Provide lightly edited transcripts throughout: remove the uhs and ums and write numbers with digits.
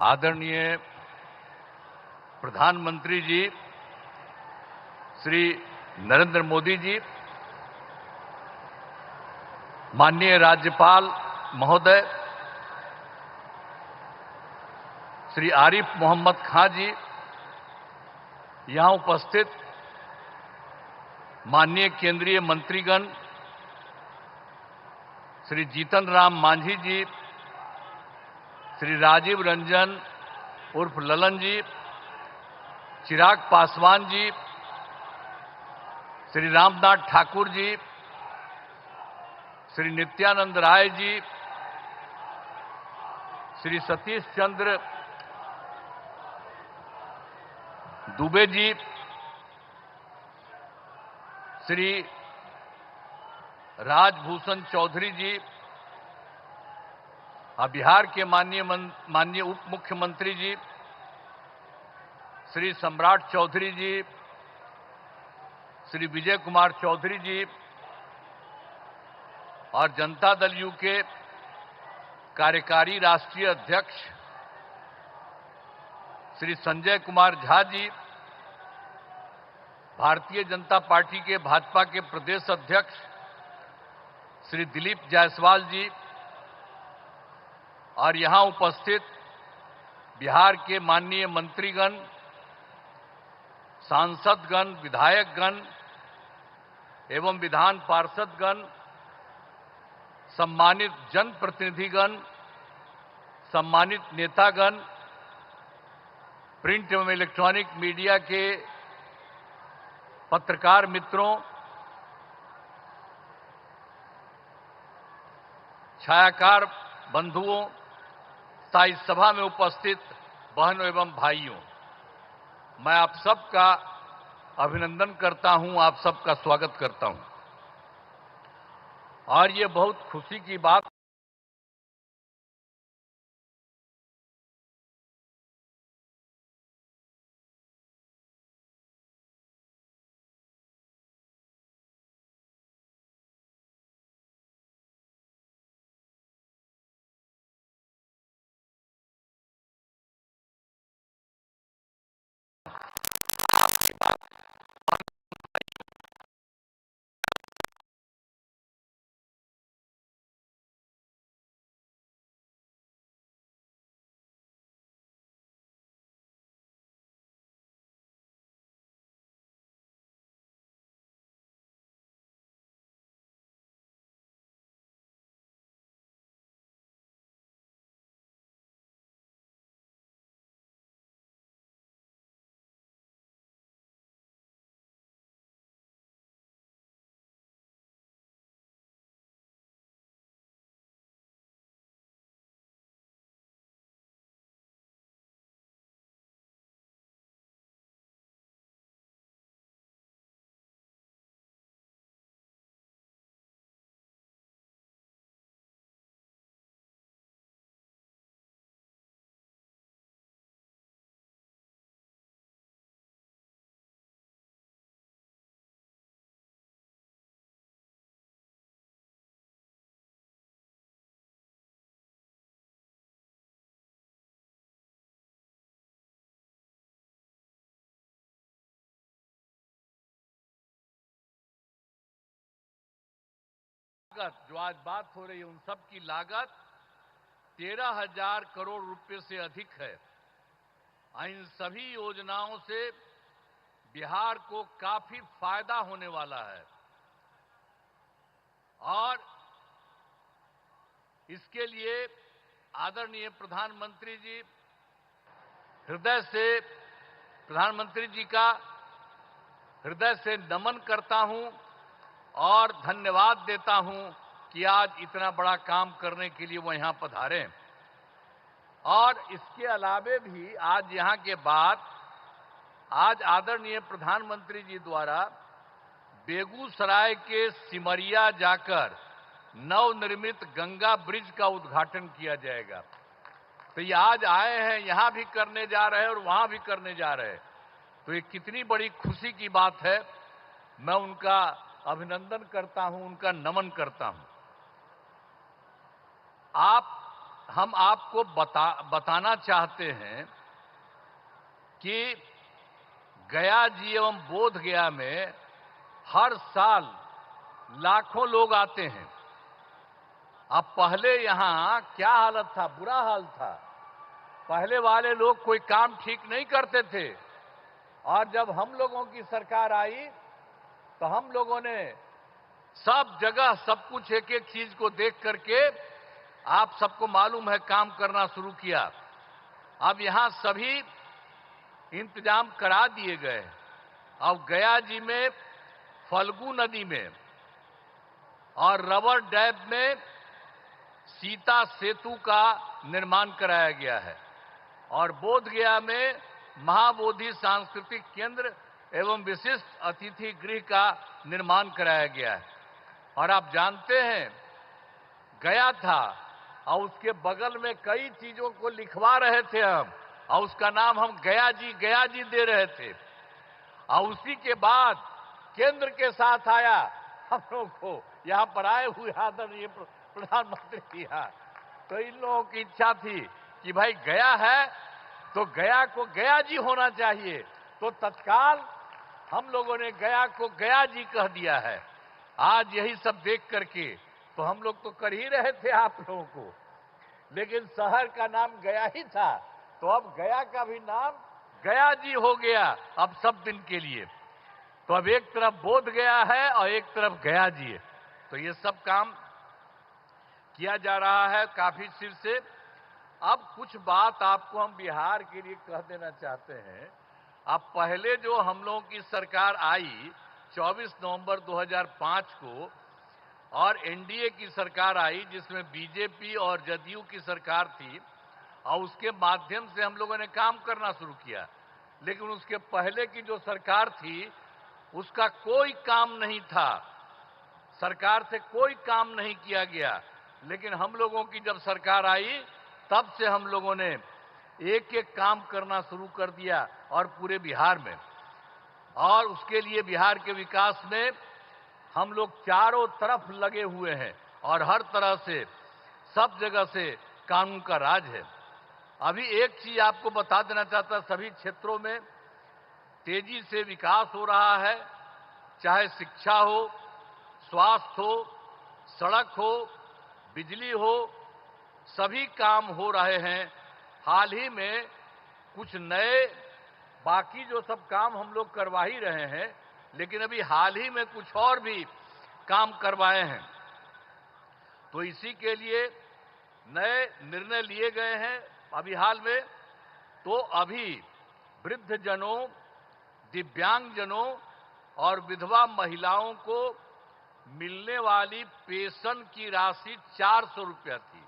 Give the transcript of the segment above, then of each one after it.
आदरणीय प्रधानमंत्री जी श्री नरेंद्र मोदी जी, माननीय राज्यपाल महोदय श्री आरिफ मोहम्मद खां जी, यहां उपस्थित माननीय केंद्रीय मंत्रीगण श्री जीतन राम मांझी जी, श्री राजीव रंजन उर्फ ललन जी, चिराग पासवान जी, श्री रामनाथ ठाकुर जी, श्री नित्यानंद राय जी, श्री सतीश चंद्र दुबे जी, श्री राजभूषण चौधरी जी, बिहार के माननीय उप मुख्यमंत्री जी श्री सम्राट चौधरी जी, श्री विजय कुमार चौधरी जी और जनता दल यू के कार्यकारी राष्ट्रीय अध्यक्ष श्री संजय कुमार झा जी, भारतीय जनता पार्टी के भाजपा के प्रदेश अध्यक्ष श्री दिलीप जायसवाल जी और यहां उपस्थित बिहार के माननीय मंत्रीगण, सांसदगण, विधायकगण एवं विधान पार्षदगण, सम्मानित जनप्रतिनिधिगण, सम्मानित नेतागण, प्रिंट एवं इलेक्ट्रॉनिक मीडिया के पत्रकार मित्रों, छायाकार बंधुओं तथा इस सभा में उपस्थित बहनों एवं भाइयों, मैं आप सबका अभिनंदन करता हूं, आप सबका स्वागत करता हूं। और ये बहुत खुशी की बात जो आज बात हो रही है उन सब की लागत 13,000 करोड़ रुपए से अधिक है। इन सभी योजनाओं से बिहार को काफी फायदा होने वाला है और इसके लिए आदरणीय प्रधानमंत्री जी हृदय से प्रधानमंत्री जी का हृदय से नमन करता हूं और धन्यवाद देता हूं कि आज इतना बड़ा काम करने के लिए वो यहां पधारे। और इसके अलावे भी आज यहां के बाद आज आदरणीय प्रधानमंत्री जी द्वारा बेगूसराय के सिमरिया जाकर नवनिर्मित गंगा ब्रिज का उद्घाटन किया जाएगा। तो ये आज आए हैं, यहां भी करने जा रहे हैं और वहां भी करने जा रहे हैं। तो ये कितनी बड़ी खुशी की बात है। मैं उनका अभिनंदन करता हूं, उनका नमन करता हूं। आप हम आपको बताना चाहते हैं कि गया जी एवं बोध गया में हर साल लाखों लोग आते हैं। अब पहले यहां क्या हालत था, बुरा हाल था। पहले वाले लोग कोई काम ठीक नहीं करते थे, और जब हम लोगों की सरकार आई तो हम लोगों ने सब जगह सब कुछ एक एक चीज को देख करके, आप सबको मालूम है, काम करना शुरू किया। अब यहां सभी इंतजाम करा दिए गए। अब गया जी में फल्गु नदी में और रबर डैम में सीता सेतु का निर्माण कराया गया है, और बोध गया में महाबोधि सांस्कृतिक केंद्र एवं विशिष्ट अतिथि गृह का निर्माण कराया गया है। और आप जानते हैं, गया था और उसके बगल में कई चीजों को लिखवा रहे थे हम, और उसका नाम हम गया जी दे रहे थे। और उसी के बाद केंद्र के साथ आया हम लोग को यहां पर आए हुए आदरणीय प्रधानमंत्री जी। तो इन लोगों की इच्छा थी कि भाई गया है तो गया को गया जी होना चाहिए, तो तत्काल हम लोगों ने गया को गया जी कह दिया है। आज यही सब देख करके तो हम लोग तो कर ही रहे थे आप लोगों को, लेकिन शहर का नाम गया ही था, तो अब गया का भी नाम गया जी हो गया अब सब दिन के लिए। तो अब एक तरफ बोध गया है और एक तरफ गया जी है। तो ये सब काम किया जा रहा है काफी चिर से। अब कुछ बात आपको हम बिहार के लिए कह देना चाहते हैं। अब पहले जो हम लोगों की सरकार आई 24 नवंबर 2005 को, और एनडीए की सरकार आई जिसमें बीजेपी और जदयू की सरकार थी, और उसके माध्यम से हम लोगों ने काम करना शुरू किया। लेकिन उसके पहले की जो सरकार थी उसका कोई काम नहीं था, सरकार से कोई काम नहीं किया गया। लेकिन हम लोगों की जब सरकार आई तब से हम लोगों ने एक एक काम करना शुरू कर दिया, और पूरे बिहार में। और उसके लिए बिहार के विकास में हम लोग चारों तरफ लगे हुए हैं, और हर तरह से सब जगह से कानून का राज है। अभी एक चीज आपको बता देना चाहता, सभी क्षेत्रों में तेजी से विकास हो रहा है, चाहे शिक्षा हो, स्वास्थ्य हो, सड़क हो, बिजली हो, सभी काम हो रहे हैं। हाल ही में कुछ नए, बाकी जो सब काम हम लोग करवा ही रहे हैं, लेकिन अभी हाल ही में कुछ और भी काम करवाए हैं। तो इसी के लिए नए निर्णय लिए गए हैं अभी हाल में। तो अभी वृद्धजनों, दिव्यांगजनों और विधवा महिलाओं को मिलने वाली पेंशन की राशि 400 रुपया थी,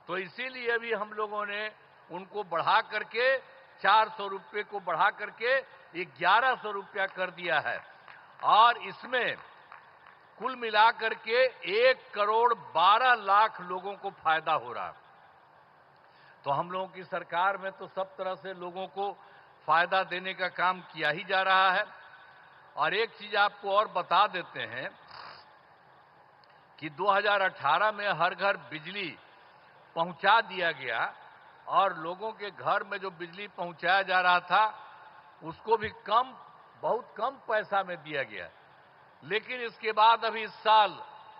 तो इसीलिए अभी हम लोगों ने उनको बढ़ा करके 400 रुपये को बढ़ा करके 1100 रुपया कर दिया है। और इसमें कुल मिलाकर के 1 करोड़ 12 लाख लोगों को फायदा हो रहा है। तो हम लोगों की सरकार में तो सब तरह से लोगों को फायदा देने का काम किया ही जा रहा है। और एक चीज आपको और बता देते हैं कि 2018 में हर घर बिजली पहुंचा दिया गया, और लोगों के घर में जो बिजली पहुंचाया जा रहा था उसको भी बहुत कम पैसा में दिया गया। लेकिन इसके बाद अभी इस साल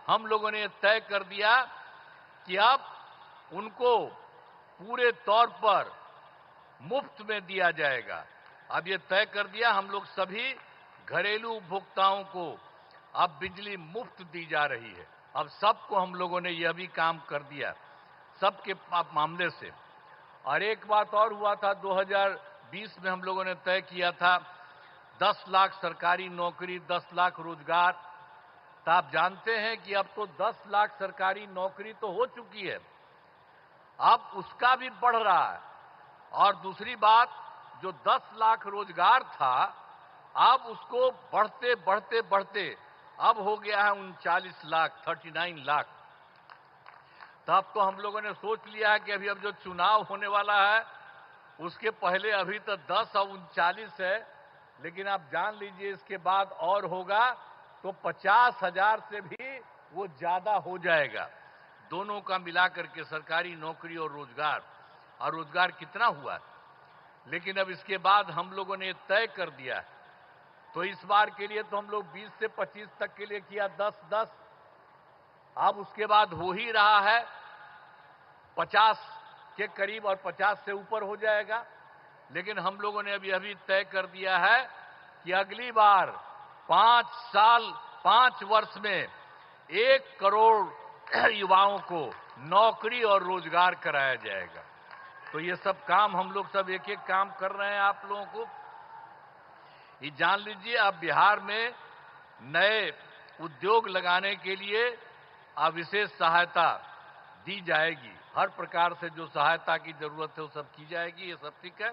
हम लोगों ने तय कर दिया कि अब उनको पूरे तौर पर मुफ्त में दिया जाएगा। अब ये तय कर दिया, हम लोग सभी घरेलू उपभोक्ताओं को अब बिजली मुफ्त दी जा रही है। अब सबको हम लोगों ने यह भी काम कर दिया, सबके मामले से। और एक बात और हुआ था, 2020 में हम लोगों ने तय किया था 10 लाख सरकारी नौकरी, 10 लाख रोजगार। तो आप जानते हैं कि अब तो 10 लाख सरकारी नौकरी तो हो चुकी है, अब उसका भी बढ़ रहा है। और दूसरी बात, जो 10 लाख रोजगार था, अब उसको बढ़ते बढ़ते बढ़ते अब हो गया है 39 लाख, 39 लाख। तब तो हम लोगों ने सोच लिया है कि अभी अब जो चुनाव होने वाला है उसके पहले अभी तो 10 और 39 है, लेकिन आप जान लीजिए इसके बाद और होगा तो 50,000 से भी वो ज्यादा हो जाएगा। दोनों का मिलाकर के सरकारी नौकरी और रोजगार कितना हुआ। लेकिन अब इसके बाद हम लोगों ने तय कर दिया है, तो इस बार के लिए तो हम लोग 20 से 25 तक के लिए किया 10-10, अब उसके बाद हो ही रहा है 50 के करीब और 50 से ऊपर हो जाएगा। लेकिन हम लोगों ने अभी तय कर दिया है कि अगली बार 5 वर्ष में 1 करोड़ युवाओं को नौकरी और रोजगार कराया जाएगा। तो ये सब काम हम लोग सब एक एक काम कर रहे हैं। आप लोगों को ये जान लीजिए, अब बिहार में नए उद्योग लगाने के लिए विशेष सहायता दी जाएगी। हर प्रकार से जो सहायता की जरूरत है वो सब की जाएगी, ये सब ठीक है।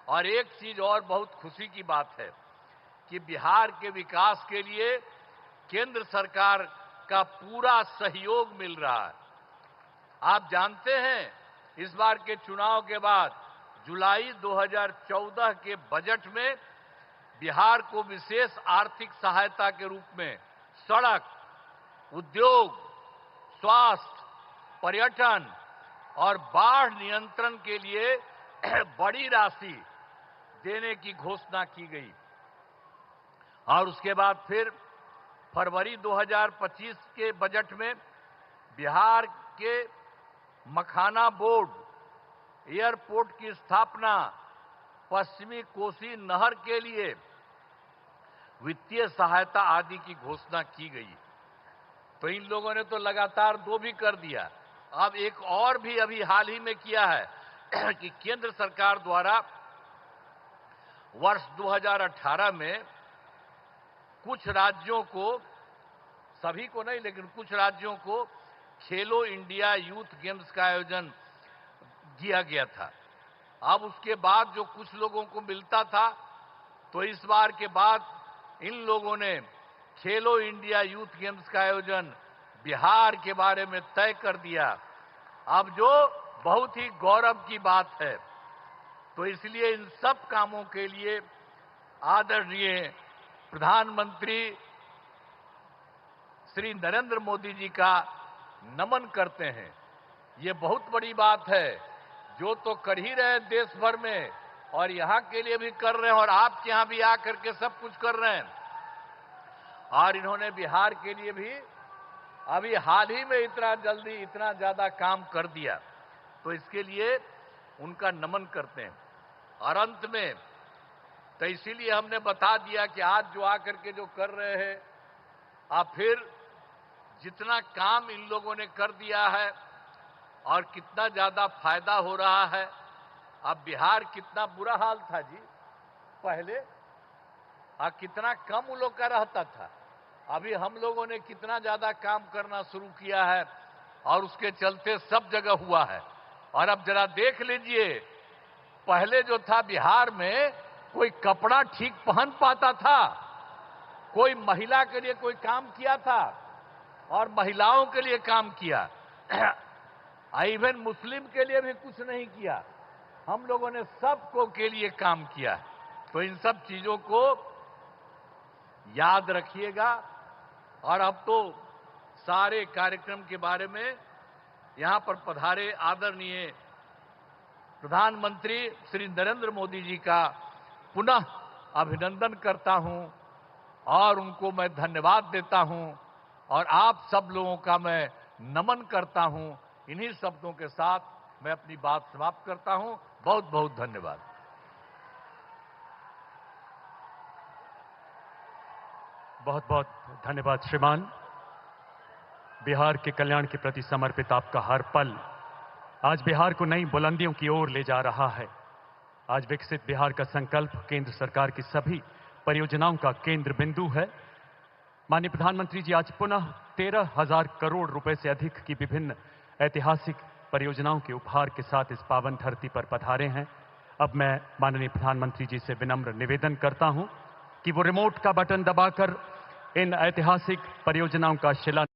और एक चीज और बहुत खुशी की बात है कि बिहार के विकास के लिए केंद्र सरकार का पूरा सहयोग मिल रहा है। आप जानते हैं, इस बार के चुनाव के बाद जुलाई 2014 के बजट में बिहार को विशेष आर्थिक सहायता के रूप में सड़क, उद्योग, स्वास्थ्य, पर्यटन और बाढ़ नियंत्रण के लिए बड़ी राशि देने की घोषणा की गई। और उसके बाद फिर फरवरी 2025 के बजट में बिहार के मखाना बोर्ड, एयरपोर्ट की स्थापना, पश्चिमी कोसी नहर के लिए वित्तीय सहायता आदि की घोषणा की गई। तो इन लोगों ने तो लगातार 2 भी कर दिया। अब एक और भी अभी हाल ही में किया है कि केंद्र सरकार द्वारा वर्ष 2018 में कुछ राज्यों को, सभी को नहीं लेकिन कुछ राज्यों को खेलो इंडिया यूथ गेम्स का आयोजन किया गया था। अब उसके बाद जो कुछ लोगों को मिलता था, तो इस बार के बाद इन लोगों ने खेलो इंडिया यूथ गेम्स का आयोजन बिहार के बारे में तय कर दिया। अब जो बहुत ही गौरव की बात है। तो इसलिए इन सब कामों के लिए आदरणीय प्रधानमंत्री श्री नरेंद्र मोदी जी का नमन करते हैं। ये बहुत बड़ी बात है, जो तो कर ही रहे हैं देश भर में, और यहां के लिए भी कर रहे हैं, और आपके यहां भी आकर के सब कुछ कर रहे हैं। और इन्होंने बिहार के लिए भी अभी हाल ही में इतना जल्दी इतना ज्यादा काम कर दिया, तो इसके लिए उनका नमन करते हैं। और अंत में तो इसीलिए हमने बता दिया कि आज जो आकर के जो कर रहे हैं, आप फिर जितना काम इन लोगों ने कर दिया है और कितना ज्यादा फायदा हो रहा है। अब बिहार कितना बुरा हाल था जी पहले, कितना कम उन लोग का रहता था। अभी हम लोगों ने कितना ज्यादा काम करना शुरू किया है और उसके चलते सब जगह हुआ है। और अब जरा देख लीजिए, पहले जो था बिहार में कोई कपड़ा ठीक पहन पाता था, कोई महिला के लिए कोई काम किया था और महिलाओं के लिए काम किया, इवन मुस्लिम के लिए भी कुछ नहीं किया। हम लोगों ने सबको के लिए काम किया। तो इन सब चीजों को याद रखिएगा। और अब तो सारे कार्यक्रम के बारे में यहां पर पधारे आदरणीय प्रधानमंत्री श्री नरेंद्र मोदी जी का पुनः अभिनंदन करता हूं और उनको मैं धन्यवाद देता हूं और आप सब लोगों का मैं नमन करता हूं। इन्हीं शब्दों के साथ मैं अपनी बात समाप्त करता हूं। बहुत बहुत धन्यवाद। बहुत बहुत धन्यवाद श्रीमान। बिहार के कल्याण के प्रति समर्पित आपका हर पल आज बिहार को नई बुलंदियों की ओर ले जा रहा है। आज विकसित बिहार का संकल्प केंद्र सरकार की सभी परियोजनाओं का केंद्र बिंदु है। माननीय प्रधानमंत्री जी आज पुनः 13,000 करोड़ रुपए से अधिक की विभिन्न ऐतिहासिक परियोजनाओं के उपहार के साथ इस पावन धरती पर पधारे हैं। अब मैं माननीय प्रधानमंत्री जी से विनम्र निवेदन करता हूं कि वो रिमोट का बटन दबाकर इन ऐतिहासिक परियोजनाओं का शिलान्यास